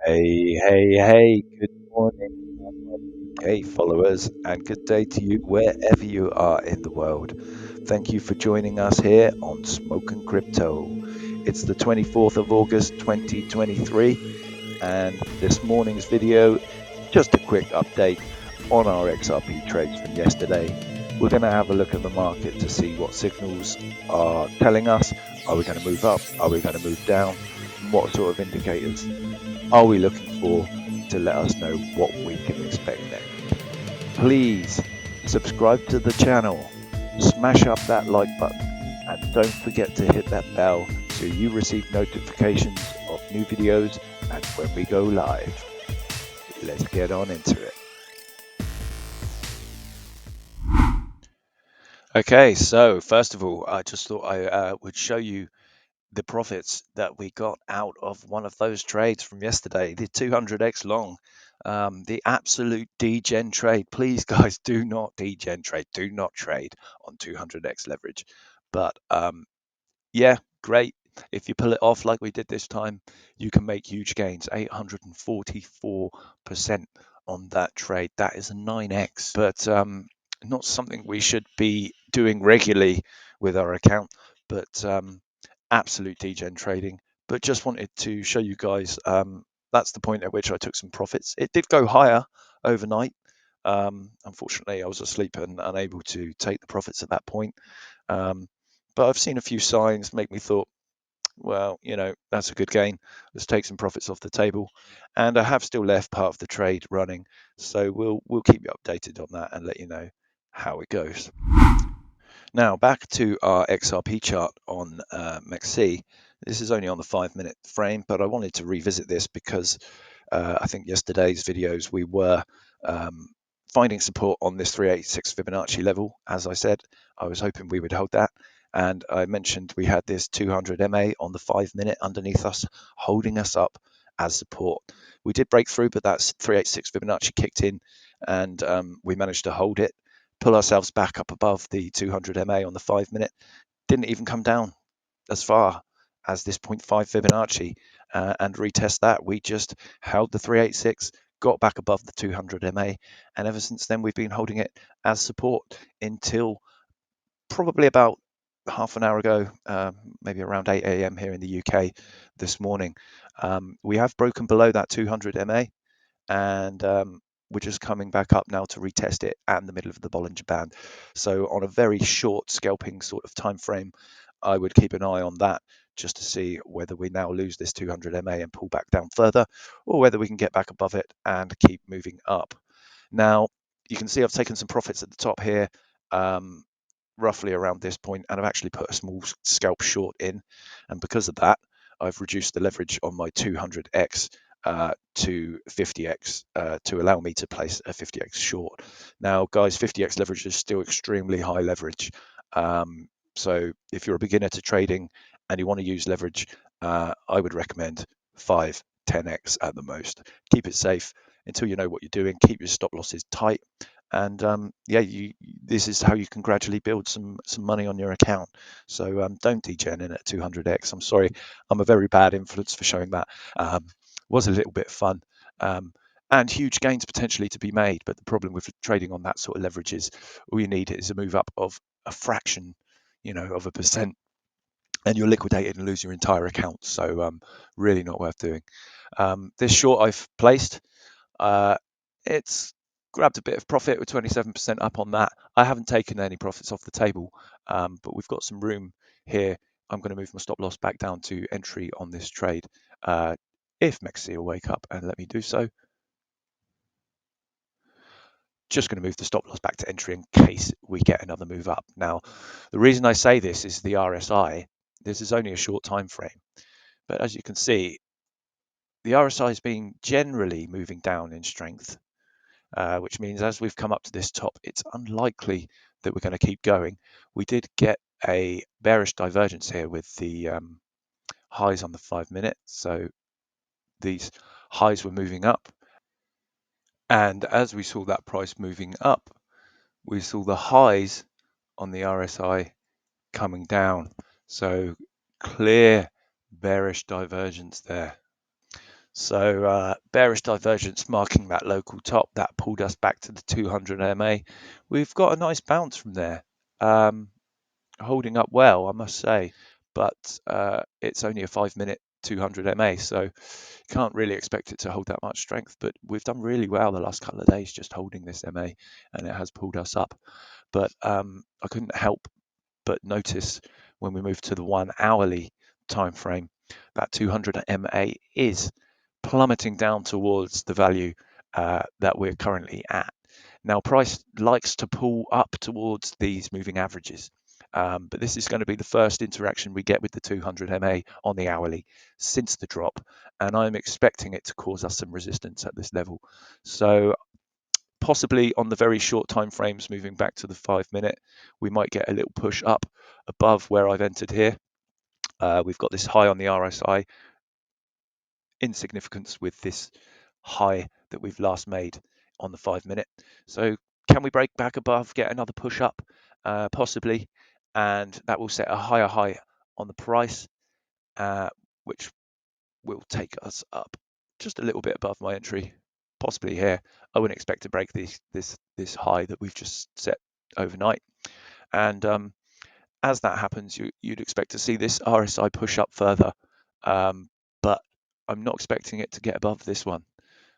Hey, good morning, UK followers, and good day to you wherever you are in the world. Thank you for joining us here on Smok'n Crypto. It's the 24th of August 2023, and this morning's video, just a quick update on our XRP trades from yesterday. We're going to have a look at the market to see what signals are telling us. Are we going to move up? Are we going to move down? And what sort of indicators are we looking for to let us know what we can expect next? Please subscribe to the channel, smash up that like button, and don't forget to hit that bell so you receive notifications of new videos and when we go live. Let's get on into it. Okay, so first of all, I just thought I would show you the profits that we got out of one of those trades from yesterday, the 200x long, the absolute degen trade. Please, guys, do not degen trade. Do not trade on 200x leverage. But yeah, great. If you pull it off like we did this time, you can make huge gains, 844% on that trade. That is a 9x, but not something we should be doing regularly with our account, but absolute degen trading. But just wanted to show you guys that's the point at which I took some profits. It did go higher overnight. Unfortunately, I was asleep and unable to take the profits at that point. But I've seen a few signs make me thought, well, that's a good gain. Let's take some profits off the table. And I have still left part of the trade running. So we'll keep you updated on that and let you know how it goes. Now back to our XRP chart on MEXC. This is only on the 5-minute frame, but I wanted to revisit this because I think yesterday's videos we were finding support on this 386 Fibonacci level. As I said, I was hoping we would hold that. And I mentioned we had this 200 MA on the 5-minute underneath us, holding us up as support. We did break through, but that 386 Fibonacci kicked in and we managed to hold it, pull ourselves back up above the 200 MA on the 5-minute. Didn't even come down as far as this 0.5 Fibonacci and retest that. We just held the 386, got back above the 200 MA, and ever since then we've been holding it as support until probably about half an hour ago, maybe around 8 a.m. here in the UK this morning. We have broken below that 200 MA, and we're just coming back up now to retest it at the middle of the Bollinger Band. So on a very short scalping sort of time frame, I would keep an eye on that just to see whether we now lose this 200 MA and pull back down further, or whether we can get back above it and keep moving up. Now, you can see I've taken some profits at the top here, roughly around this point, and I've actually put a small scalp short in, and because of that, I've reduced the leverage on my 200x to 50x to allow me to place a 50x short. Now, guys, 50x leverage is still extremely high leverage. So if you're a beginner to trading and you want to use leverage, I would recommend 5, 10x at the most. Keep it safe until you know what you're doing. Keep your stop losses tight, and yeah, this is how you can gradually build some money on your account. So don't degen in at 200x. I'm sorry, I'm a very bad influence for showing that. Was a little bit fun. And huge gains potentially to be made, but the problem with trading on that sort of leverage is all you need is a move up of a fraction, of a percent, and you're liquidated and lose your entire account. So really not worth doing. This short I've placed, it's grabbed a bit of profit with 27% up on that. I haven't taken any profits off the table, but we've got some room here. I'm going to move my stop loss back down to entry on this trade. If MEXC will wake up and let me do so. Just going to move the stop loss back to entry in case we get another move up. Now, the reason I say this is the RSI. This is only a short time frame, but as you can see, the RSI has been generally moving down in strength, which means as we've come up to this top, it's unlikely that we're going to keep going. We did get a bearish divergence here with the highs on the 5-minute, so these highs were moving up, and as we saw that price moving up, we saw the highs on the RSI coming down. So clear bearish divergence there. So bearish divergence marking that local top that pulled us back to the 200 MA. We've got a nice bounce from there, holding up well, I must say, but it's only a 5-minute 200 MA, so can't really expect it to hold that much strength. But we've done really well the last couple of days just holding this MA, and it has pulled us up. But I couldn't help but notice when we move to the 1 hourly time frame that 200 MA is plummeting down towards the value that we're currently at. Now, price likes to pull up towards these moving averages, but this is going to be the first interaction we get with the 200 MA on the hourly since the drop, and I'm expecting it to cause us some resistance at this level. So possibly on the very short time frames, moving back to the 5-minute, we might get a little push up above where I've entered here. We've got this high on the RSI in significance with this high that we've last made on the 5-minute. So can we break back above, get another push up? Possibly, and that will set a higher high on the price, which will take us up just a little bit above my entry, possibly here. I wouldn't expect to break this high that we've just set overnight. And as that happens, you'd expect to see this RSI push up further, but I'm not expecting it to get above this one.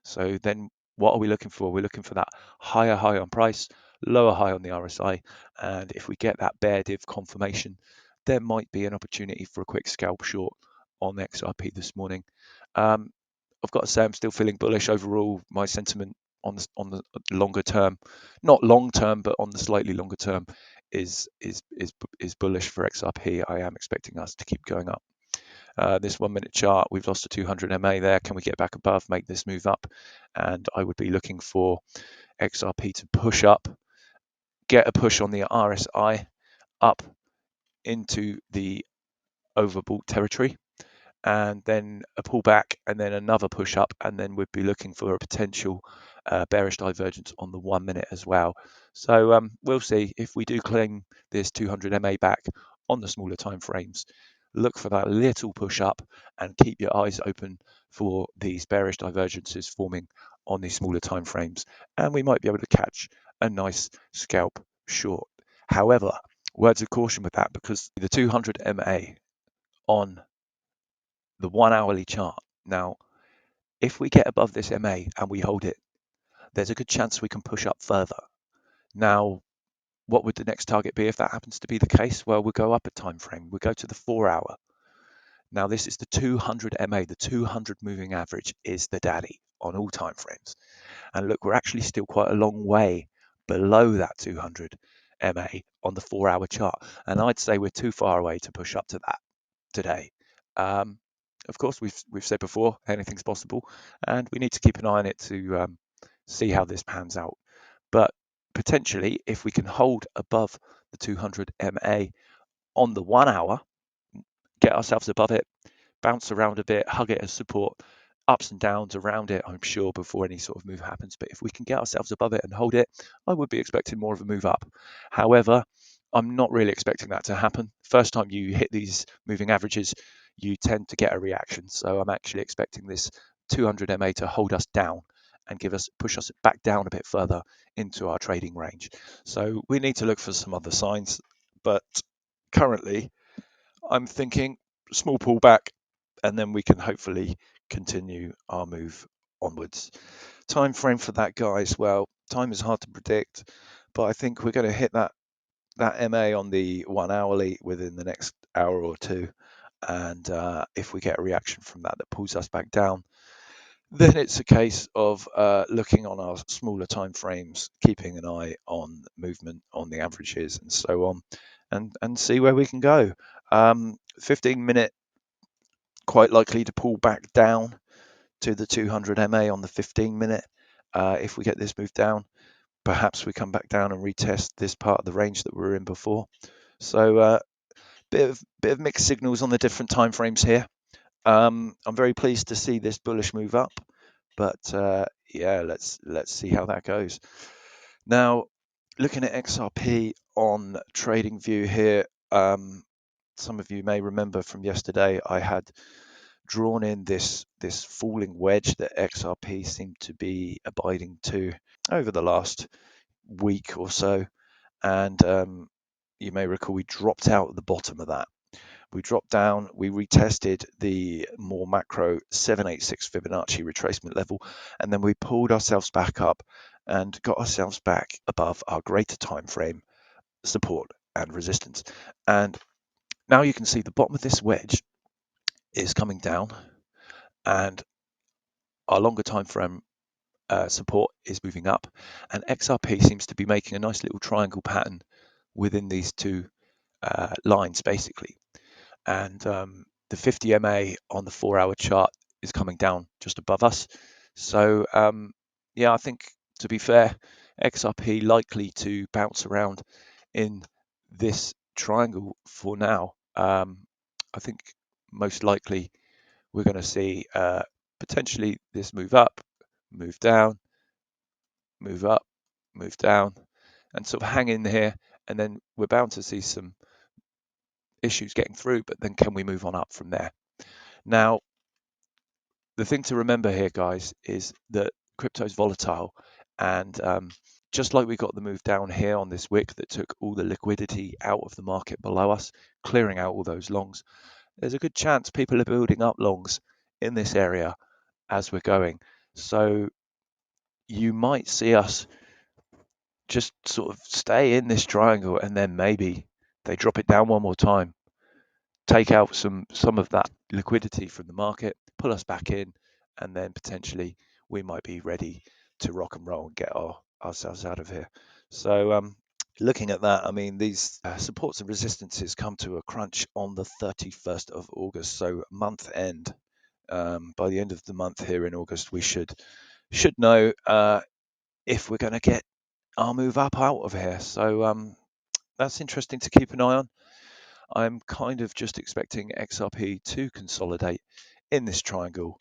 So then what are we looking for? We're looking for that higher high on price, lower high on the RSI. And if we get that bear div confirmation, there might be an opportunity for a quick scalp short on XRP this morning. I've got to say I'm still feeling bullish overall. My sentiment on the longer term, not long term, but on the slightly longer term, is bullish for XRP. I am expecting us to keep going up. This 1-minute chart, we've lost a 200 MA there. Can we get back above, make this move up? And I would be looking for XRP to push up, get a push on the RSI up into the overbought territory, and then a pullback, and then another push up, and then we'd be looking for a potential bearish divergence on the 1-minute as well. So we'll see if we do claim this 200 MA back on the smaller time frames. Look for that little push up and keep your eyes open for these bearish divergences forming on these smaller time frames, and we might be able to catch a nice scalp short. However, words of caution with that, because the 200 MA on the 1 hourly chart. Now, if we get above this MA and we hold it, there's a good chance we can push up further. Now, what would the next target be if that happens to be the case? Well, we'll go up a time frame. We'll go to the 4-hour. Now, this is the 200 MA. The 200 moving average is the daddy on all time frames. And look, we're actually still quite a long way below that 200 MA on the 4-hour chart. And I'd say we're too far away to push up to that today. Of course, we've said before, anything's possible, and we need to keep an eye on it to see how this pans out. But potentially, if we can hold above the 200 MA on the 1 hour, get ourselves above it, bounce around a bit, hug it as support, ups and downs around it, I'm sure, before any sort of move happens. But if we can get ourselves above it and hold it, I would be expecting more of a move up. However, I'm not really expecting that to happen. First time you hit these moving averages, you tend to get a reaction. So I'm actually expecting this 200 MA to hold us down and push us back down a bit further into our trading range. So we need to look for some other signs. But currently, I'm thinking small pullback, and then we can hopefully continue our move onwards. Time frame for that, guys. Well, time is hard to predict, but I think we're going to hit that MA on the 1 hourly within the next hour or two. And if we get a reaction from that pulls us back down, then it's a case of looking on our smaller time frames, keeping an eye on movement on the averages and so on, and see where we can go. 15-minute, quite likely to pull back down to the 200 MA on the 15-minute. If we get this move down, perhaps we come back down and retest this part of the range that we were in before. So bit of mixed signals on the different time frames here. I'm very pleased to see this bullish move up, but yeah, let's see how that goes. Now, looking at XRP on TradingView here, some of you may remember from yesterday I had drawn in this falling wedge that XRP seemed to be abiding to over the last week or so, and you may recall we dropped out at the bottom of that. We dropped down, we retested the more macro 786 Fibonacci retracement level, and then we pulled ourselves back up and got ourselves back above our greater time frame support and resistance. And now you can see the bottom of this wedge is coming down, and our longer time frame support is moving up, and XRP seems to be making a nice little triangle pattern within these two lines basically. And the 50 MA on the 4-hour chart is coming down just above us. So yeah, I think, to be fair, XRP likely to bounce around in this triangle for now. I think most likely we're going to see potentially this move up, move down, move up, move down, and sort of hang in here, and then we're bound to see some issues getting through, but then can we move on up from there? Now, the thing to remember here, guys, is that crypto is volatile, and just like we got the move down here on this wick that took all the liquidity out of the market below us, clearing out all those longs, there's a good chance people are building up longs in this area as we're going. So you might see us just sort of stay in this triangle, and then maybe they drop it down one more time, take out some of that liquidity from the market, pull us back in, and then potentially we might be ready to rock and roll and get ourselves out of here. So looking at that, I mean, these supports and resistances come to a crunch on the 31st of August, so month end. By the end of the month here in August, we should know if we're going to get our move up out of here. So that's interesting to keep an eye on. I'm kind of just expecting XRP to consolidate in this triangle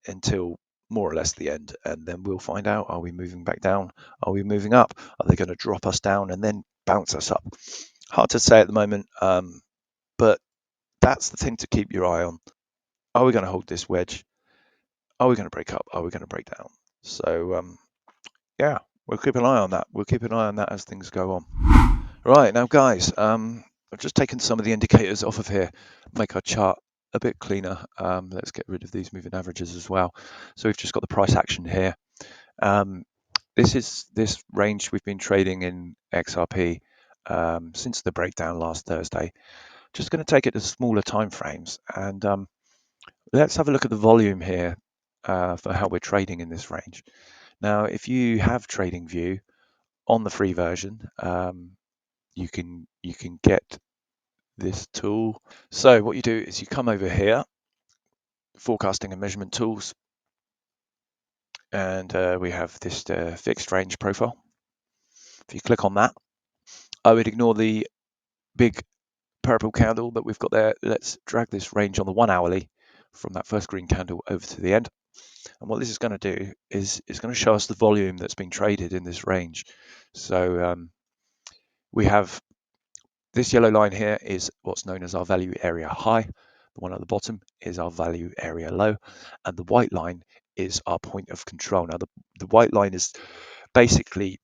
until more or less the end, and then we'll find out, are we moving back down? Are we moving up? Are they going to drop us down and then bounce us up? Hard to say at the moment, but that's the thing to keep your eye on. Are we going to hold this wedge? Are we going to break up? Are we going to break down? So yeah, we'll keep an eye on that. We'll keep an eye on that as things go on. Right, now guys, I've just taken some of the indicators off of here, make our chart a bit cleaner. Let's get rid of these moving averages as well. So we've just got the price action here. This is this range we've been trading in XRP since the breakdown last Thursday. Just going to take it to smaller time frames, and let's have a look at the volume here for how we're trading in this range. Now, if you have TradingView on the free version, you can get this tool. So what you do is you come over here, forecasting and measurement tools, and we have this fixed range profile. If you click on that, I would ignore the big purple candle that we've got there. Let's drag this range on the 1 hourly from that first green candle over to the end. And what this is going to do is it's going to show us the volume that's been traded in this range. So we have this yellow line here is what's known as our value area high. The one at the bottom is our value area low, and the white line is our point of control. Now, the white line is basically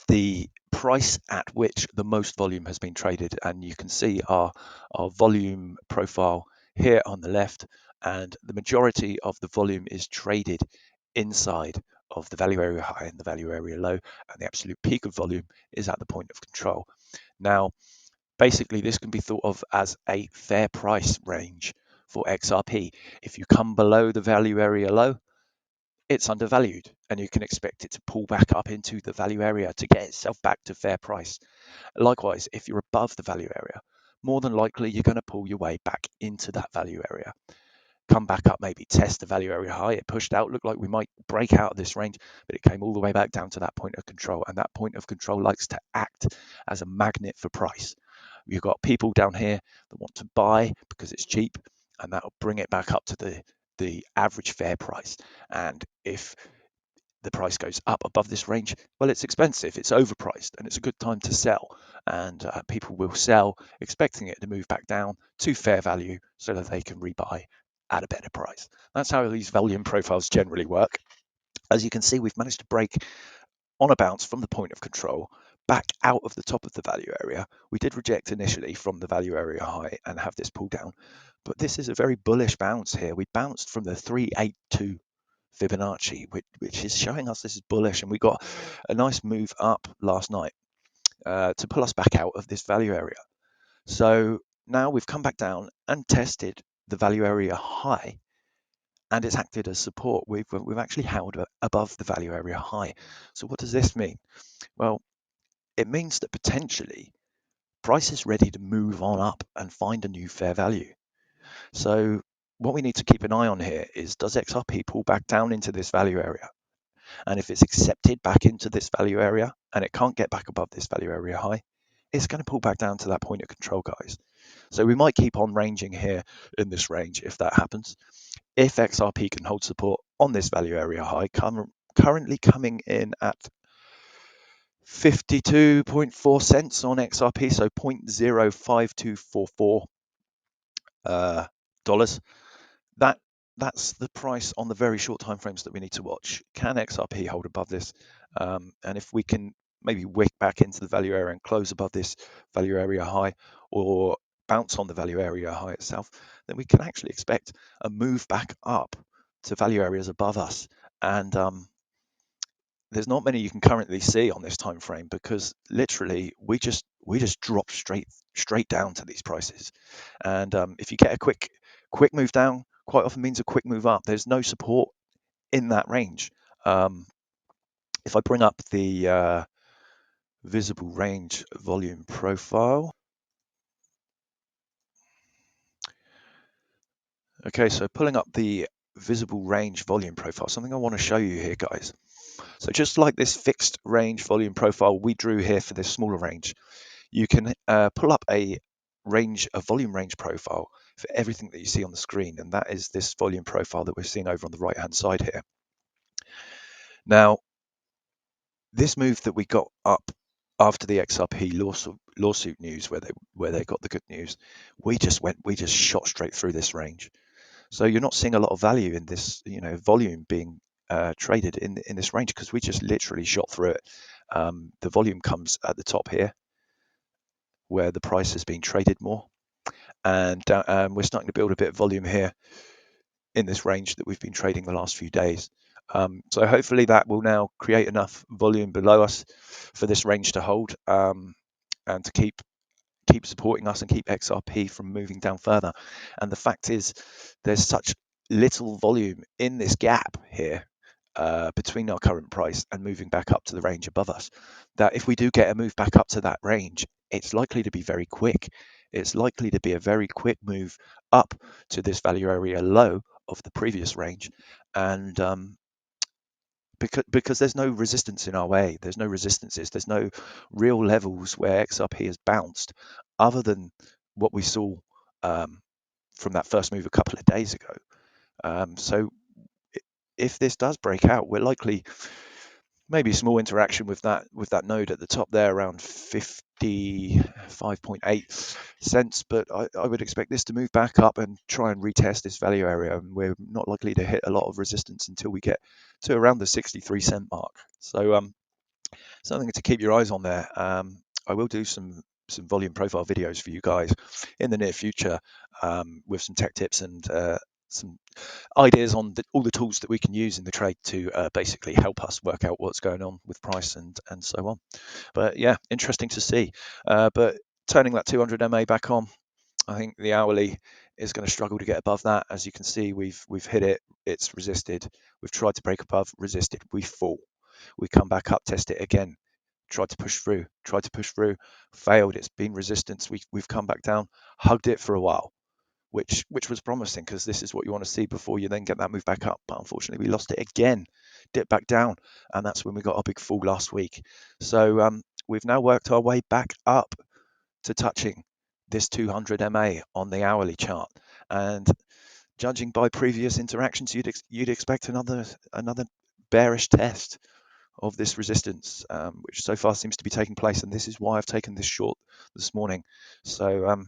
the price at which the most volume has been traded, and you can see our volume profile here on the left, and the majority of the volume is traded inside of the value area high and the value area low, and the absolute peak of volume is at the point of control. Now, basically, this can be thought of as a fair price range for XRP. If you come below the value area low, it's undervalued, and you can expect it to pull back up into the value area to get itself back to fair price. Likewise, if you're above the value area, more than likely you're going to pull your way back into that value area. Come back up, maybe test the value area high. It pushed out, looked like we might break out of this range, but it came all the way back down to that point of control, and that point of control likes to act as a magnet for price. You've got people down here that want to buy because it's cheap, and that'll bring it back up to the average fair price. And if the price goes up above this range, well, it's expensive, it's overpriced, and it's a good time to sell. And people will sell expecting it to move back down to fair value so that they can rebuy at a better price. That's how these volume profiles generally work. As you can see, we've managed to break on a bounce from the point of control back out of the top of the value area. We did reject initially from the value area high and have this pull down, but this is a very bullish bounce here. We bounced from the 382 Fibonacci, which is showing us this is bullish, and we got a nice move up last night to pull us back out of this value area. So now we've come back down and tested the value area high, and it's acted as support. We've actually held above the value area high. So what does this mean? Well, it means that potentially price is ready to move on up and find a new fair value. So what we need to keep an eye on here is, does XRP pull back down into this value area? And if it's accepted back into this value area and it can't get back above this value area high, it's going to pull back down to that point of control, guys. So we might keep on ranging here in this range if that happens. If XRP can hold support on this value area high, currently coming in at 52.4 cents on XRP, so 0.05244 dollars. That's the price on the very short time frames that we need to watch. Can XRP hold above this? And if we can maybe wick back into the value area and close above this value area high, or bounce on the value area high itself, then we can actually expect a move back up to value areas above us. And there's not many you can currently see on this time frame, because literally we just dropped straight down to these prices. And if you get a quick move down, quite often means a quick move up. There's no support in that range. If I bring up the visible range volume profile. Okay, so pulling up the visible range volume profile, something I want to show you here, guys. So just like this fixed range volume profile we drew here for this smaller range, you can pull up a volume range profile for everything that you see on the screen, and that is this volume profile that we're seeing over on the right hand side here. Now, this move that we got up after the XRP lawsuit news, where they got the good news, we just shot straight through this range. So you're not seeing a lot of value in this, volume being traded in this range, because we just literally shot through it. The volume comes at the top here, where the price has been traded more, and we're starting to build a bit of volume here in this range that we've been trading the last few days. So hopefully that will now create enough volume below us for this range to hold, and to keep supporting us and keep XRP from moving down further. And the fact is, there's such little volume in this gap here between our current price and moving back up to the range above us, that if we do get a move back up to that range, it's likely to be very quick. It's likely to be a very quick move up to this value area low of the previous range. And because there's no resistance in our way, there's no resistances, there's no real levels where XRP has bounced, other than what we saw from that first move a couple of days ago. So if this does break out, we're likely maybe a small interaction with that node at the top there around 55.8 cents, but I would expect this to move back up and try and retest this value area, and we're not likely to hit a lot of resistance until we get to around the 63-cent mark. So something to keep your eyes on there. I will do some volume profile videos for you guys in the near future, with some tech tips and some ideas on all the tools that we can use in the trade to basically help us work out what's going on with price and so on. But yeah, interesting to see. But turning that 200 MA back on, I think the hourly is going to struggle to get above that. As you can see, we've hit it, it's resisted. We've tried to break above, resisted, we fall. We come back up, test it again, tried to push through, failed. It's been resistance. We've come back down, hugged it for a while, which was promising, because this is what you want to see before you then get that move back up. But unfortunately, we lost it again, dipped back down, and that's when we got a big fall last week. So we've now worked our way back up to touching this 200 MA on the hourly chart, and judging by previous interactions, you'd expect another bearish test of this resistance, which so far seems to be taking place, and this is why I've taken this short this morning. So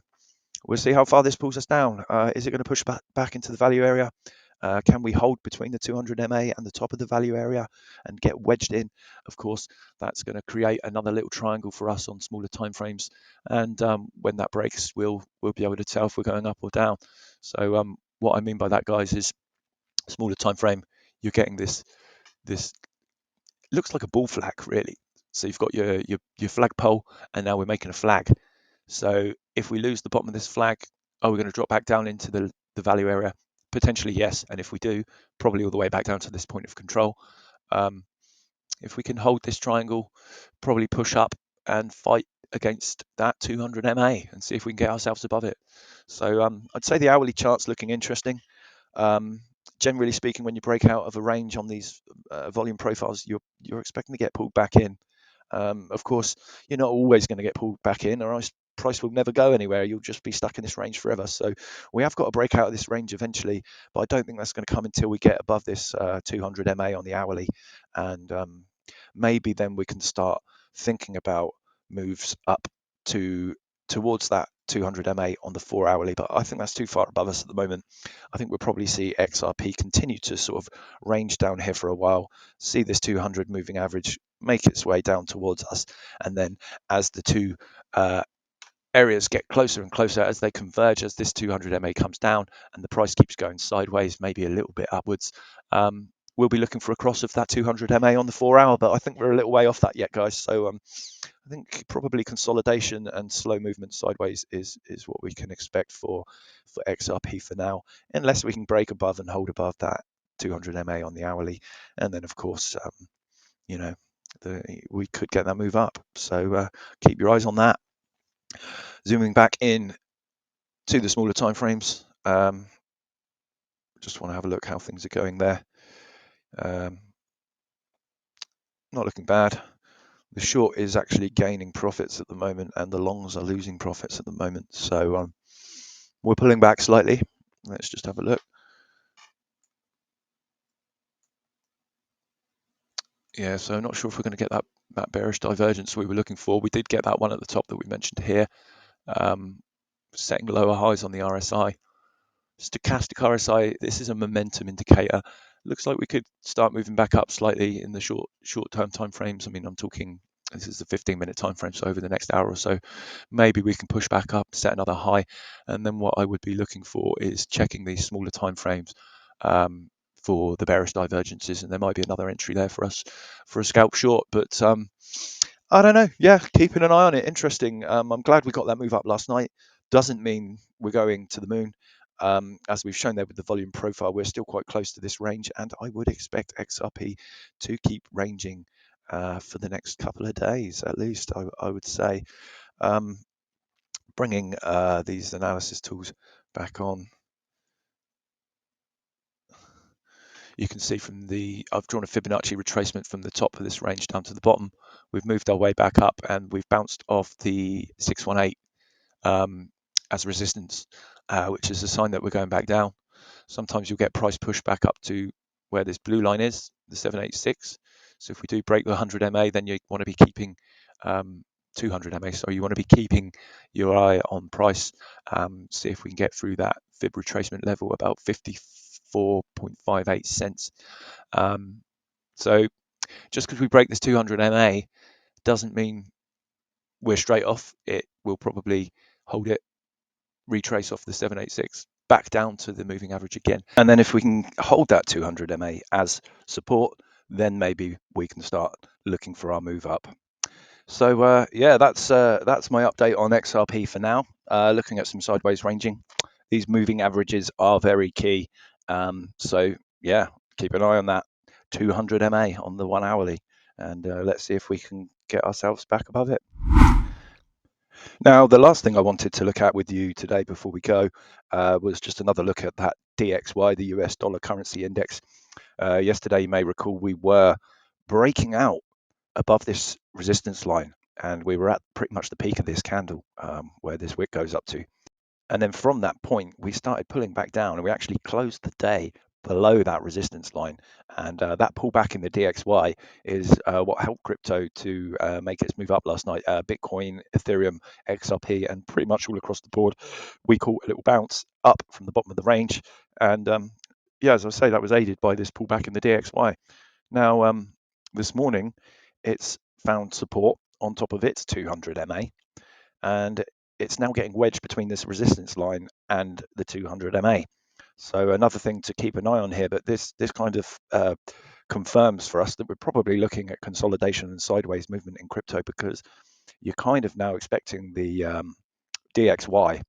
We'll see how far this pulls us down. Is it going to push back into the value area? Can we hold between the 200 MA and the top of the value area and get wedged in? Of course, that's going to create another little triangle for us on smaller time frames. And when that breaks, we'll be able to tell if we're going up or down. So what I mean by that, guys, is smaller time frame. You're getting this looks like a ball flag, really. So you've got your flagpole, and now we're making a flag. So if we lose the bottom of this flag, are we going to drop back down into the value area? Potentially, yes. And if we do, probably all the way back down to this point of control. Um, if we can hold this triangle, probably push up and fight against that 200 MA and see if we can get ourselves above it. So I'd say the hourly chart's looking interesting. Um, generally speaking, when you break out of a range on these volume profiles, you're expecting to get pulled back in. Of course, you're not always going to get pulled back in, or else price will never go anywhere. You'll just be stuck in this range forever. So we have got to break out of this range eventually, but I don't think that's going to come until we get above this 200 MA on the hourly, and maybe then we can start thinking about moves up towards that 200 MA on the 4 hourly, but I think that's too far above us at the moment. I think we'll probably see XRP continue to sort of range down here for a while, see this 200 moving average make its way down towards us, and then as the two areas get closer and closer, as they converge, as this 200 MA comes down and the price keeps going sideways, maybe a little bit upwards, we'll be looking for a cross of that 200 MA on the 4 hour, but I think we're a little way off that yet, guys. So I think probably consolidation and slow movement sideways is what we can expect for XRP for now, unless we can break above and hold above that 200 MA on the hourly, and then of course, you know, we could get that move up. So keep your eyes on that. Zooming back in to the smaller time frames, just want to have a look how things are going there. Not looking bad. The short is actually gaining profits at the moment, and the longs are losing profits at the moment. So we're pulling back slightly. Let's just have a look. Yeah, so I'm not sure if we're going to get that bearish divergence we were looking for. We did get that one at the top that we mentioned here, setting lower highs on the RSI. Stochastic RSI, this is a momentum indicator. Looks like we could start moving back up slightly in the short-term time frames. I mean, I'm talking, this is the 15-minute time frame, so over the next hour or so, maybe we can push back up, set another high, and then what I would be looking for is checking these smaller time frames for the bearish divergences, and there might be another entry there for us for a scalp short. But I don't know. Yeah, keeping an eye on it. Interesting. I'm glad we got that move up last night. Doesn't mean we're going to the moon. As we've shown there with the volume profile, we're still quite close to this range, and I would expect XRP to keep ranging for the next couple of days, at least, I would say. Bringing these analysis tools back on. You can see from I've drawn a Fibonacci retracement from the top of this range down to the bottom. We've moved our way back up, and we've bounced off the 618 as resistance, which is a sign that we're going back down. Sometimes you'll get price push back up to where this blue line is, the 786. So if we do break the 100 MA, then you want to be keeping 200 MA. So you want to be keeping your eye on price. See if we can get through that fib retracement level, about 54.58 cents. So just because we break this 200 MA doesn't mean we're straight off. It will probably hold it, retrace off the 786 back down to the moving average again, and then if we can hold that 200 MA as support, then maybe we can start looking for our move up. So yeah, that's my update on XRP for now. Looking at some sideways ranging. These moving averages are very key. So yeah, keep an eye on that 200 MA on the 1 hourly, and let's see if we can get ourselves back above it. Now, the last thing I wanted to look at with you today before we go was just another look at that DXY, the US dollar currency index. Yesterday, you may recall, we were breaking out above this resistance line, and we were at pretty much the peak of this candle where this wick goes up to. And then from that point, we started pulling back down, and we actually closed the day below that resistance line, and that pullback in the DXY is what helped crypto to make its move up last night. Bitcoin, Ethereum, XRP, and pretty much all across the board, we caught a little bounce up from the bottom of the range, and yeah, as I say, that was aided by this pullback in the DXY. Now, this morning, it's found support on top of its 200 MA, and it's now getting wedged between this resistance line and the 200 MA. So another thing to keep an eye on here, but this kind of confirms for us that we're probably looking at consolidation and sideways movement in crypto, because you're kind of now expecting the DXY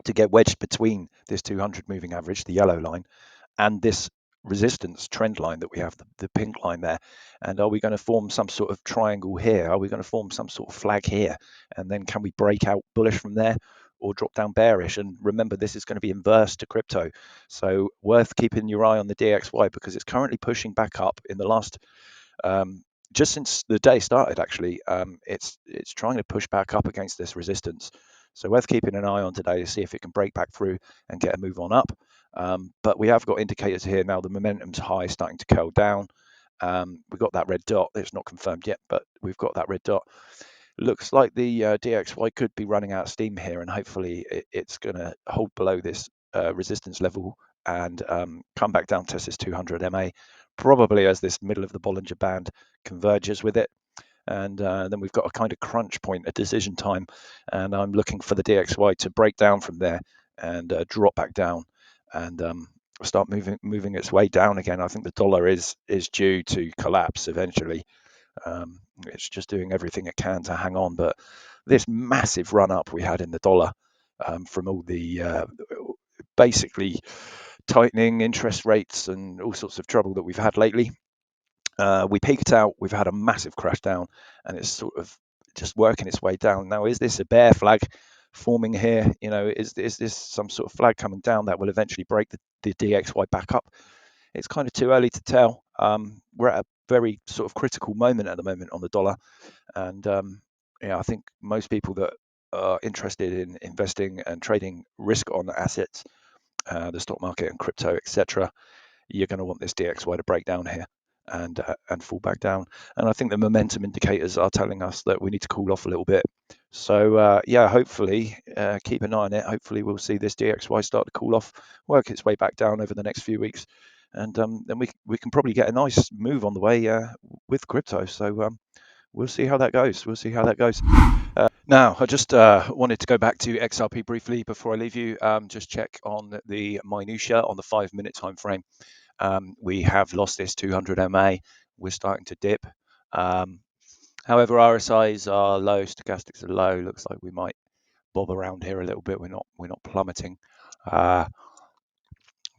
to get wedged between this 200 moving average, the yellow line, and this resistance trend line that we have, the pink line there. And are we going to form some sort of triangle here? Are we going to form some sort of flag here? And then can we break out bullish from there or drop down bearish? And remember, this is going to be inverse to crypto. So worth keeping your eye on the DXY, because it's currently pushing back up in the last just since the day started, actually. It's trying to push back up against this resistance. So worth keeping an eye on today to see if it can break back through and get a move on up. But we have got indicators here now. The momentum's high, starting to curl down. We've got that red dot. It's not confirmed yet, but we've got that red dot. Looks like the DXY could be running out of steam here, and hopefully it's going to hold below this resistance level and come back down, test this 200 MA, probably as this middle of the Bollinger Band converges with it. And then we've got a kind of crunch point, a decision time, and I'm looking for the DXY to break down from there and drop back down and start moving its way down again. I think the dollar is due to collapse eventually. It's just doing everything it can to hang on, but this massive run up we had in the dollar from all the basically tightening interest rates and all sorts of trouble that we've had lately. We peaked out, we've had a massive crash down, and it's sort of just working its way down. Now, is this a bear flag forming here? You know, is this some sort of flag coming down that will eventually break the DXY back up? It's kind of too early to tell. We're at a very sort of critical moment at the moment on the dollar, and yeah, I think most people that are interested in investing and trading risk on assets, the stock market and crypto, etc., you're going to want this DXY to break down here and fall back down. And I think the momentum indicators are telling us that we need to cool off a little bit. So yeah, hopefully keep an eye on it. Hopefully we'll see this DXY start to cool off, work its way back down over the next few weeks, and then we can probably get a nice move on the way with crypto. So we'll see how that goes. We'll see how that goes. Now, I just wanted to go back to XRP briefly before I leave you. Just check on the minutia on the 5-minute time frame. We have lost this 200 MA. We're starting to dip. However, RSIs are low, stochastics are low. Looks like we might bob around here a little bit. We're not plummeting.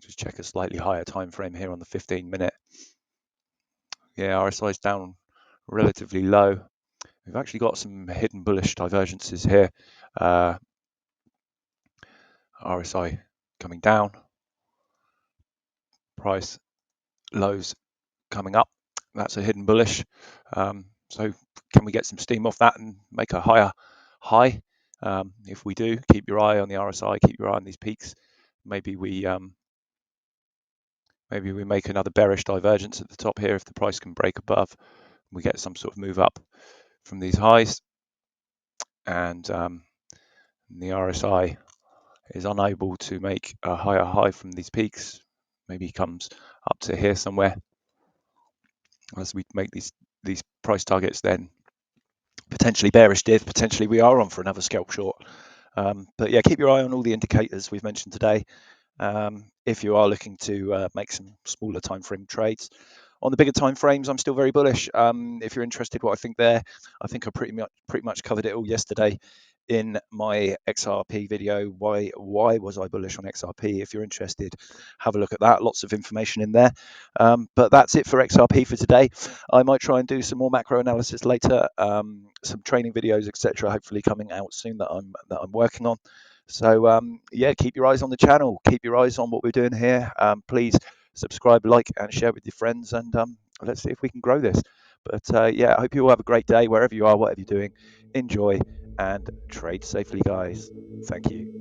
Just check a slightly higher time frame here on the 15-minute. Yeah, RSI is down relatively low. We've actually got some hidden bullish divergences here. RSI coming down. Price lows coming up. That's a hidden bullish. So can we get some steam off that and make a higher high? If we do, keep your eye on the RSI, keep your eye on these peaks. Maybe we make another bearish divergence at the top here. If the price can break above, we get some sort of move up from these highs, and the RSI is unable to make a higher high from these peaks. Maybe comes up to here somewhere. As we make these price targets, then potentially bearish div, potentially we are on for another scalp short. But yeah, keep your eye on all the indicators we've mentioned today. If you are looking to make some smaller time frame trades. On the bigger time frames, I'm still very bullish. If you're interested, what I think there, I think I pretty much covered it all yesterday in my XRP video. Why was I bullish on XRP? If you're interested, have a look at that. Lots of information in there. But that's it for XRP for today. I might try and do some more macro analysis later, some training videos, etc. Hopefully coming out soon that I'm working on. So yeah, keep your eyes on the channel. Keep your eyes on what we're doing here. Please subscribe, like, and share with your friends, and let's see if we can grow this. But yeah, I hope you all have a great day wherever you are, whatever you're doing. Enjoy and trade safely, guys. Thank you.